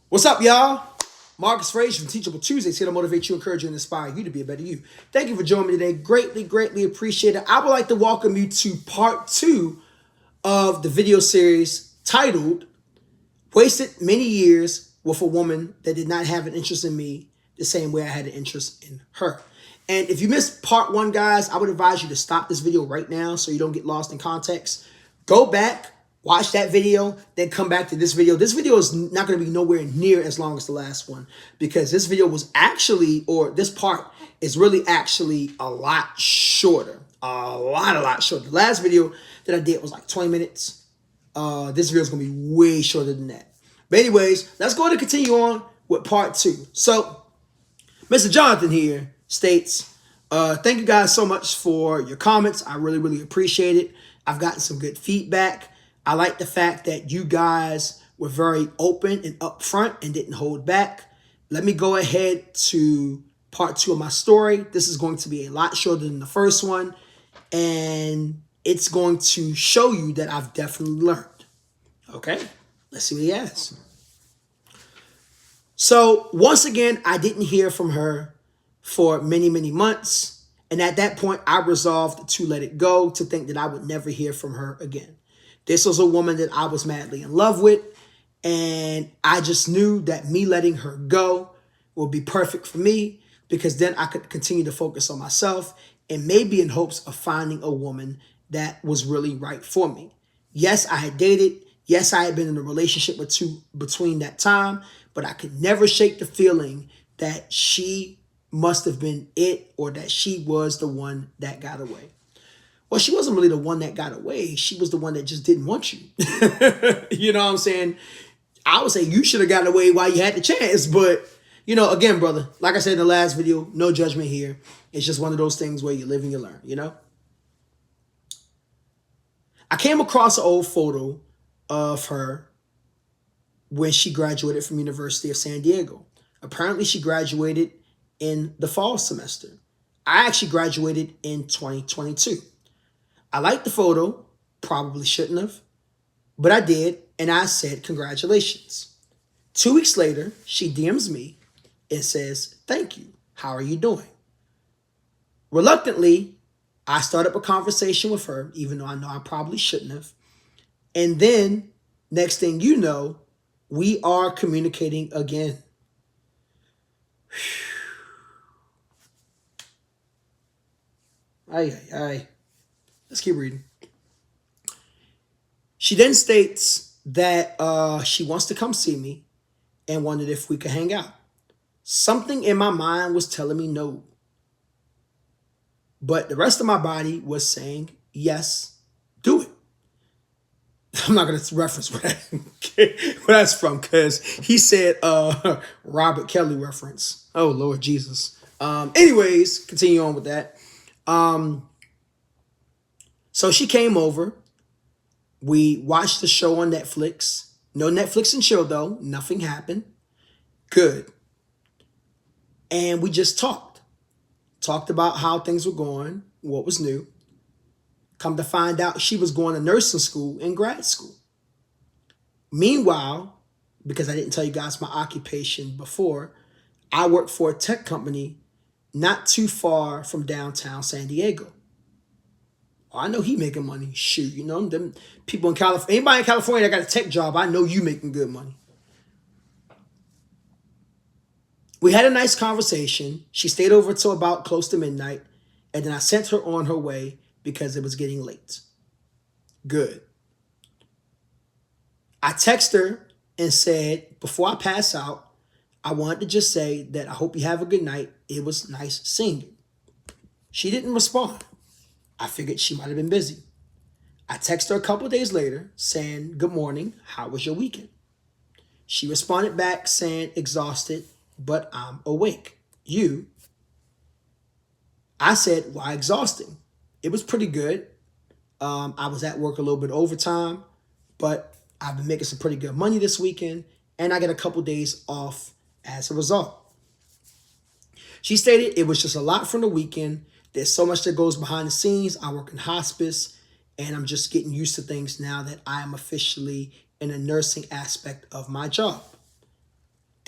What's up, y'all? Marcus Frazier from Teachable Tuesdays here to motivate you, encourage you, and inspire you to be a better you. Thank you for joining me today. Greatly, greatly appreciate it. I would like to welcome you to part 2 of the video series titled Wasted Many Years with a Woman That Did Not Have an Interest in Me the same way I had an interest in her. And if you missed part 1, guys, I would advise you to stop this video right now so you don't get lost in context. Go back, watch that video, then come back to this video. This video is not going to be nowhere near as long as the last one because this video was actually, or this part is really actually a lot shorter. A lot shorter. The last video that I did was like 20 minutes. This video is going to be way shorter than that. But anyways, let's go ahead and continue on with part 2. So, Mr. Jonathan here states, thank you guys so much for your comments. I really, really appreciate it. I've gotten some good feedback. I like the fact that you guys were very open and upfront and didn't hold back. Let me go ahead to part 2 of my story. This is going to be a lot shorter than the first one, and it's going to show you that I've definitely learned. Okay, let's see what he has. So once again, I didn't hear from her for many, many months. And at that point, I resolved to let it go, to think that I would never hear from her again. This was a woman that I was madly in love with. And I just knew that me letting her go would be perfect for me because then I could continue to focus on myself and maybe in hopes of finding a woman that was really right for me. Yes, I had dated. Yes, I had been in a relationship or two between that time, but I could never shake the feeling that she must have been it or that she was the one that got away. Well, she wasn't really the one that got away. She was the one that just didn't want you. You know what I'm saying? I would say you should have gotten away while you had the chance. But, you know, again, brother, like I said in the last video, no judgment here. It's just one of those things where you live and you learn, you know? I came across an old photo of her when she graduated from University of San Diego. Apparently, she graduated in the fall semester. I actually graduated in 2022. I liked the photo, probably shouldn't have, but I did, and I said, congratulations. 2 weeks later, she DMs me and says, thank you. How are you doing? Reluctantly, I start up a conversation with her, even though I know I probably shouldn't have. And then, next thing you know, we are communicating again. Ay. Let's keep reading. She then states that she wants to come see me and wondered if we could hang out. Something in my mind was telling me no. But the rest of my body was saying, yes, do it. I'm not going to reference where that's from because he said Robert Kelly reference. Oh, Lord Jesus. Anyways, continue on with that. So she came over. We watched the show on Netflix. No Netflix and chill, though. Nothing happened. Good. And we just talked. Talked about how things were going, what was new. Come to find out, she was going to nursing school and grad school. Meanwhile, because I didn't tell you guys my occupation before, I work for a tech company not too far from downtown San Diego. I know he making money. Shoot, you know, them people in California, anybody in California that got a tech job, I know you making good money. We had a nice conversation. She stayed over till about close to midnight, and then I sent her on her way because it was getting late. Good. I texted her and said, before I pass out, I wanted to just say that I hope you have a good night. It was nice seeing you. She didn't respond. I figured she might have been busy. I texted her a couple of days later saying, good morning, how was your weekend? She responded back saying, exhausted, but I'm awake. You? I said, why exhausting? It was pretty good. I was at work a little bit overtime, but I've been making some pretty good money this weekend, and I get a couple days off as a result. She stated it was just a lot from the weekend. There's so much that goes behind the scenes. I work in hospice, and I'm just getting used to things now that I am officially in a nursing aspect of my job.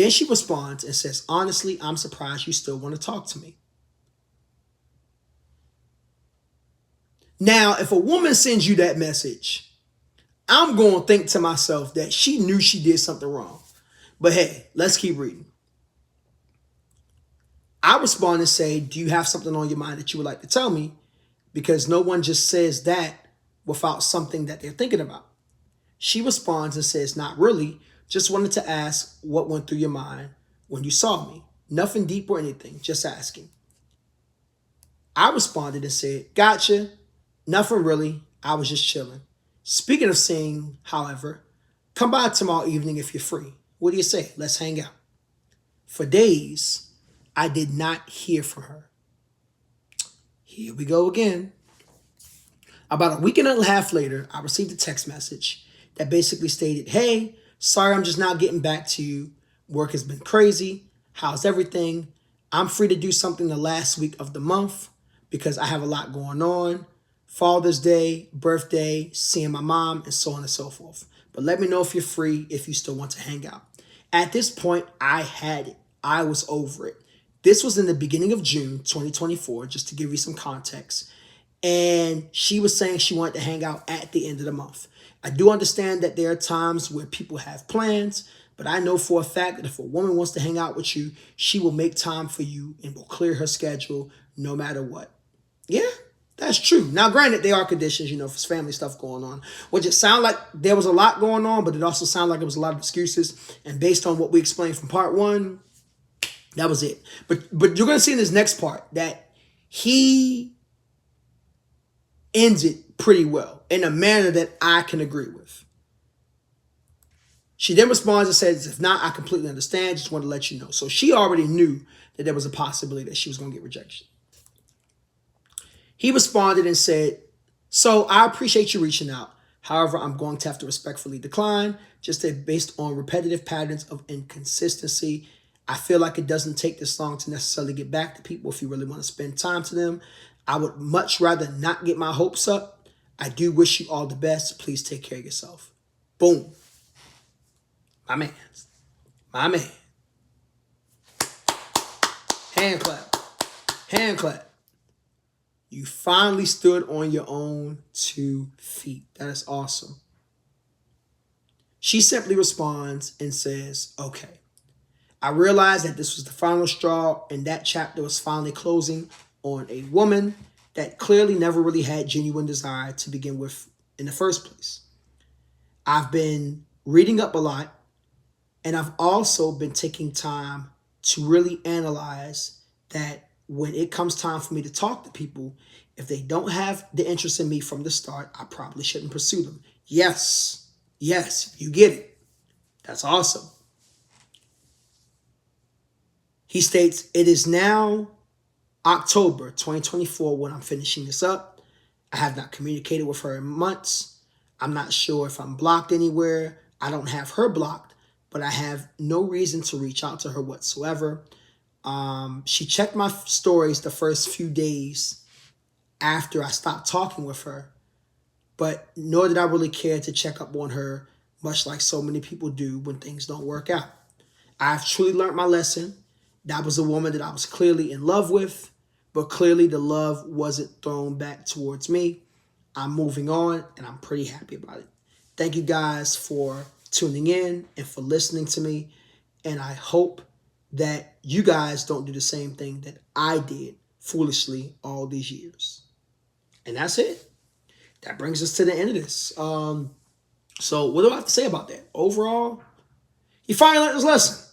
Then she responds and says, honestly, I'm surprised you still want to talk to me. Now, if a woman sends you that message, I'm going to think to myself that she knew she did something wrong. But hey, let's keep reading. I respond and say, do you have something on your mind that you would like to tell me? Because no one just says that without something that they're thinking about. She responds and says, not really. Just wanted to ask what went through your mind when you saw me. Nothing deep or anything, just asking. I responded and said, gotcha. Nothing really. I was just chilling. Speaking of seeing, however, come by tomorrow evening if you're free. What do you say? Let's hang out. For days, I did not hear from her. Here we go again. About a week and a half later, I received a text message that basically stated, hey, sorry, I'm just not getting back to you. Work has been crazy. How's everything? I'm free to do something the last week of the month because I have a lot going on. Father's Day, birthday, seeing my mom, and so on and so forth. But let me know if you're free, if you still want to hang out. At this point, I had it. I was over it. This was in the beginning of June 2024, just to give you some context. And she was saying she wanted to hang out at the end of the month. I do understand that there are times where people have plans, but I know for a fact that if a woman wants to hang out with you, she will make time for you and will clear her schedule no matter what. Yeah, that's true. Now, granted, there are conditions, for family stuff going on, which it sounded like there was a lot going on, but it also sounded like it was a lot of excuses. And based on what we explained from part one, that was it. But you're going to see in this next part that he ends it pretty well in a manner that I can agree with. She then responds and says, if not, I completely understand. Just want to let you know. So she already knew that there was a possibility that she was going to get rejection. He responded and said, so I appreciate you reaching out. However, I'm going to have to respectfully decline just based on repetitive patterns of inconsistency. I feel like it doesn't take this long to necessarily get back to people if you really want to spend time to them. I would much rather not get my hopes up. I do wish you all the best. Please take care of yourself. Boom. My man. My man. Hand clap. Hand clap. You finally stood on your own 2 feet. That is awesome. She simply responds and says, okay. I realized that this was the final straw and that chapter was finally closing on a woman that clearly never really had genuine desire to begin with in the first place. I've been reading up a lot, and I've also been taking time to really analyze that when it comes time for me to talk to people, if they don't have the interest in me from the start, I probably shouldn't pursue them. Yes, you get it. That's awesome. He states, it is now October 2024 when I'm finishing this up. I have not communicated with her in months. I'm not sure if I'm blocked anywhere. I don't have her blocked, but I have no reason to reach out to her whatsoever. She checked my stories the first few days after I stopped talking with her, but nor did I really care to check up on her, much like so many people do when things don't work out. I've truly learned my lesson. That was a woman that I was clearly in love with, but clearly the love wasn't thrown back towards me. I'm moving on, and I'm pretty happy about it. Thank you guys for tuning in and for listening to me, and I hope that you guys don't do the same thing that I did foolishly all these years. And that's it. That brings us to the end of this. So what do I have to say about that? Overall, he finally learned his lesson.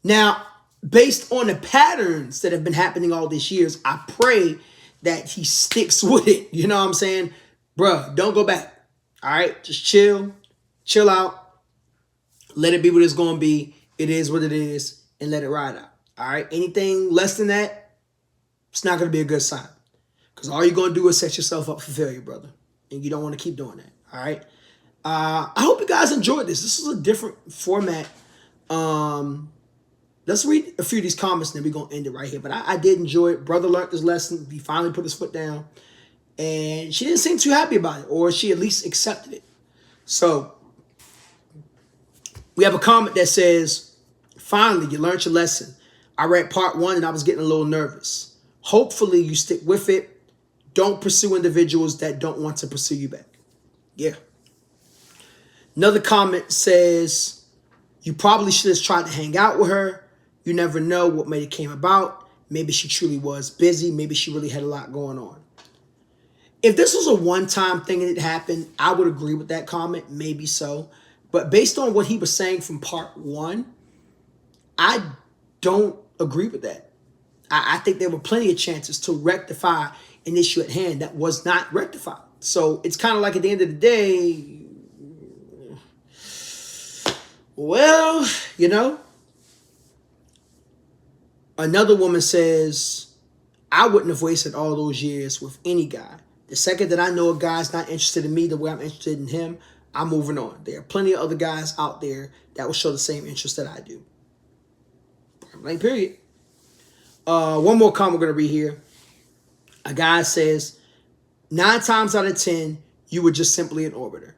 Now, based on the patterns that have been happening all these years, I pray that he sticks with it. You know what I'm saying? Bruh, don't go back. All right? Just chill out. Let it be what it's going to be. It is what it is, and let it ride out. All right? Anything less than that, it's not going to be a good sign. Because all you're going to do is set yourself up for failure, brother. And you don't want to keep doing that. All right? I hope you guys enjoyed this. This is a different format. Let's read a few of these comments, and then we're going to end it right here. But I did enjoy it. Brother learned his lesson. He finally put his foot down. And she didn't seem too happy about it, or she at least accepted it. So we have a comment that says, Finally, you learned your lesson. I read part 1 and I was getting a little nervous. Hopefully you stick with it. Don't pursue individuals that don't want to pursue you back. Yeah. Another comment says, you probably should have tried to hang out with her. You never know what made it came about. Maybe she truly was busy. Maybe she really had a lot going on. If this was a one-time thing and it happened, I would agree with that comment. Maybe so. But based on what he was saying from part 1, I don't agree with that. I think there were plenty of chances to rectify an issue at hand that was not rectified. So it's kind of like at the end of the day, well, you know. Another woman says, I wouldn't have wasted all those years with any guy. The second that I know a guy's not interested in me the way I'm interested in him, I'm moving on. There are plenty of other guys out there that will show the same interest that I do. Blank period. One more comment we're going to read here. A guy says, 9 times out of 10, you were just simply an orbiter.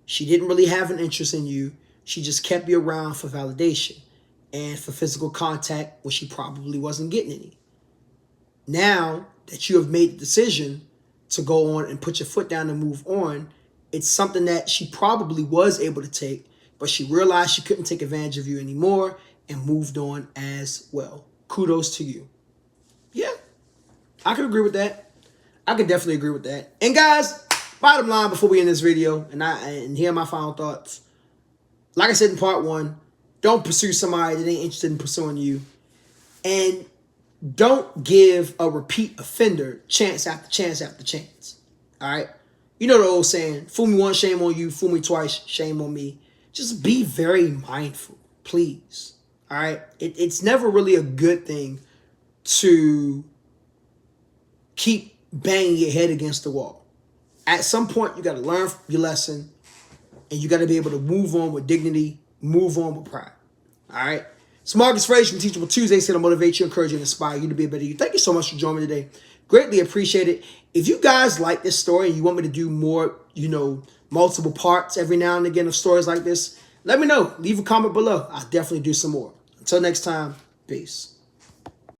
She didn't really have an interest in you. She just kept you around for validation and for physical contact when she probably wasn't getting any. Now that you have made the decision to go on and put your foot down and move on, it's something that she probably was able to take, but she realized she couldn't take advantage of you anymore and moved on as well. Kudos to you. Yeah, I can agree with that. I can definitely agree with that. And guys, bottom line before we end this video, and here are my final thoughts. Like I said in part 1, don't pursue somebody that ain't interested in pursuing you. And don't give a repeat offender chance after chance after chance. All right? You know the old saying, fool me once, shame on you. Fool me twice, shame on me. Just be very mindful, please. All right? It's never really a good thing to keep banging your head against the wall. At some point, you got to learn your lesson, and you got to be able to move on with dignity, move on with pride. All right? It's Marcus Frazier from Teachable Tuesdays, here to motivate you, encourage you, and inspire you to be a better you. Thank you so much for joining me today. Greatly appreciate it. If you guys like this story and you want me to do more, multiple parts every now and again of stories like this, let me know. Leave a comment below. I'll definitely do some more. Until next time, peace.